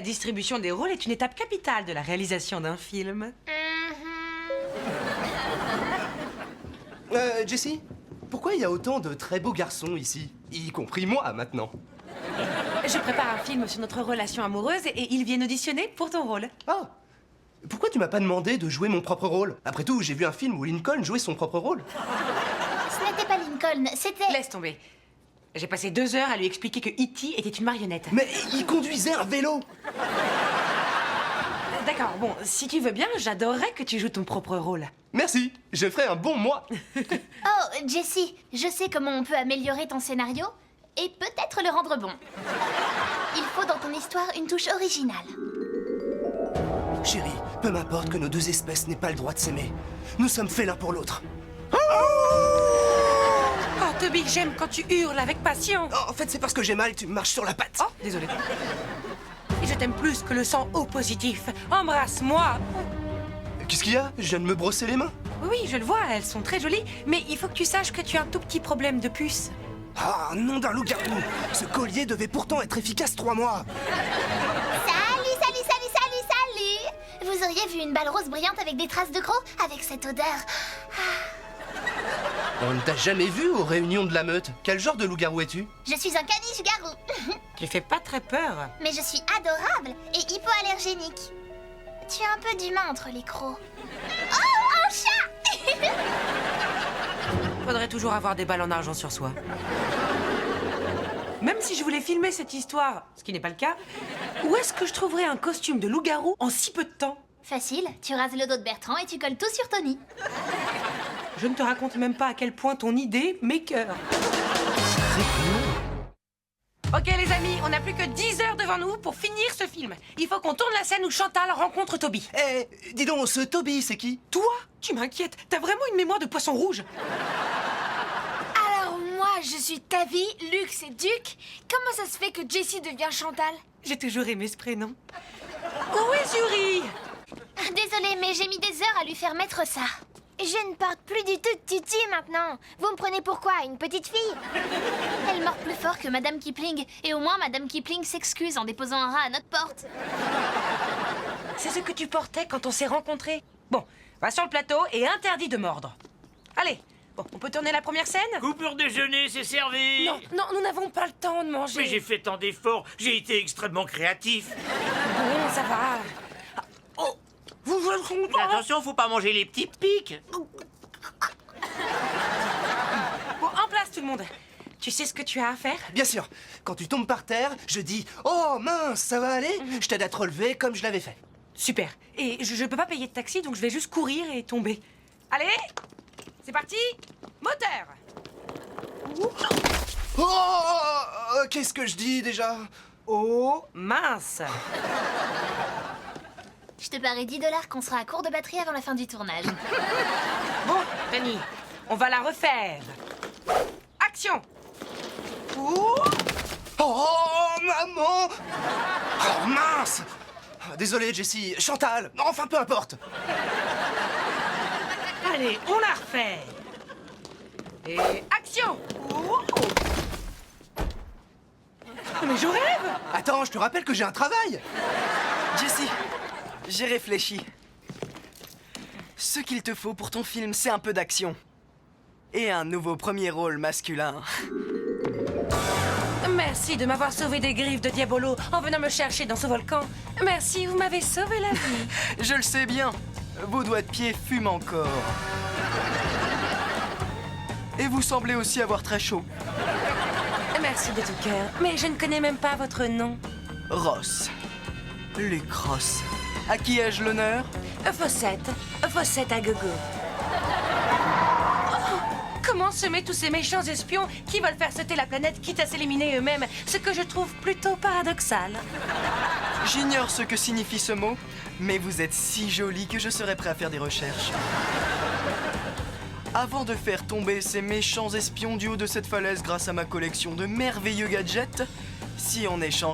distribution des rôles est une étape capitale de la réalisation d'un film. Jessie, pourquoi il y a autant de très beaux garçons ici? Y compris moi, maintenant. Je prépare un film sur notre relation amoureuse et ils viennent auditionner pour ton rôle. Ah! Pourquoi tu m'as pas demandé de jouer mon propre rôle? Après tout, j'ai vu un film où Lincoln jouait son propre rôle. Ce n'était pas Lincoln, c'était... Laisse tomber. J'ai passé 2 heures à lui expliquer que E.T. était une marionnette. Mais il conduisait un vélo! D'accord, bon, si tu veux bien, j'adorerais que tu joues ton propre rôle. Merci, je ferai un bon moi. Oh, Jessie, je sais comment on peut améliorer ton scénario et peut-être le rendre bon. Il faut dans ton histoire une touche originale. Chérie, peu m'importe que nos deux espèces n'aient pas le droit de s'aimer. Nous sommes faits l'un pour l'autre. Oh, Toby, j'aime quand tu hurles avec passion. Oh, en fait, c'est parce que j'ai mal, tu me marches sur la patte. Oh, désolé. Et je t'aime plus que le sang O positif. Embrasse-moi. Qu'est-ce qu'il y a? Je viens de me brosser les mains. Oui, je le vois, elles sont très jolies, mais il faut que tu saches que tu as un tout petit problème de puce. Ah, nom d'un loup-garou! Ce collier devait pourtant être efficace 3 mois. Salut, salut, salut, salut, salut! Vous auriez vu une balle rose brillante avec des traces de crocs? Avec cette odeur... On ne t'a jamais vu aux réunions de la meute. Quel genre de loup-garou es-tu? Je suis un caniche-garou. Tu fais pas très peur. Mais je suis adorable et hypoallergénique. Tu as un peu d'humain entre les crocs. Oh, un chat! Faudrait toujours avoir des balles en argent sur soi. Même si je voulais filmer cette histoire, ce qui n'est pas le cas, où est-ce que je trouverais un costume de loup-garou en si peu de temps? Facile, tu rases le dos de Bertrand et tu colles tout sur Tony. Je ne te raconte même pas à quel point ton idée m'écoeure. Ok les amis, on n'a plus que 10 heures devant nous pour finir ce film. Il faut qu'on tourne la scène où Chantal rencontre Toby. Eh, dis donc, ce Toby, c'est qui? Toi, tu m'inquiètes, t'as vraiment une mémoire de poisson rouge. Alors moi, je suis Tavi, Lux et Duc. Comment ça se fait que Jessie devient Chantal? J'ai toujours aimé ce prénom. Où est Zuri? Désolée, mais j'ai mis des heures à lui faire mettre ça. Je ne porte plus du tout de tutu maintenant. Vous me prenez pour quoi, une petite fille? Elle mord plus fort que Madame Kipling. Et au moins, Madame Kipling s'excuse en déposant un rat à notre porte. C'est ce que tu portais quand on s'est rencontrés. Bon, va sur le plateau et interdit de mordre. Allez, bon, on peut tourner la première scène? Coupure déjeuner, c'est servi. Non, non, nous n'avons pas le temps de manger. Mais j'ai fait tant d'efforts, j'ai été extrêmement créatif. Bon, ça va. Oh, vous jouez le son. Attention, faut pas manger les petits pics. Bon, en place tout le monde. Tu sais ce que tu as à faire? Bien sûr, quand tu tombes par terre, je dis « Oh mince, ça va aller ?» Je t'aide à te relever comme je l'avais fait. Super. Et je peux pas payer de taxi, donc je vais juste courir et tomber. Allez, c'est parti. Moteur. Oh, qu'est-ce que je dis déjà? Oh, mince. Je te parie 10 $ qu'on sera à court de batterie avant la fin du tournage. Bon, Fanny, on va la refaire. Action. Ouh. Oh, maman! Oh, mince! Désolé, Jessie. Chantal! Enfin, peu importe. Allez, on la refait. Et action. Ouh. Mais je rêve. Attends, je te rappelle que j'ai un travail. Jessie, j'ai réfléchi. Ce qu'il te faut pour ton film, c'est un peu d'action. Et un nouveau premier rôle masculin. Merci de m'avoir sauvé des griffes de Diabolo en venant me chercher dans ce volcan. Merci, vous m'avez sauvé la vie. Je le sais bien, vos doigts de pied fument encore. Et vous semblez aussi avoir très chaud. Merci de tout cœur, mais je ne connais même pas votre nom. Ross. Luc Ross. À qui ai-je l'honneur? Fossette. Fossette à gogo. Comment semer tous ces méchants espions qui veulent faire sauter la planète quitte à s'éliminer eux-mêmes, ce que je trouve plutôt paradoxal. J'ignore ce que signifie ce mot, mais vous êtes si jolie que je serais prêt à faire des recherches. Avant de faire tomber ces méchants espions du haut de cette falaise grâce à ma collection de merveilleux gadgets, si en échange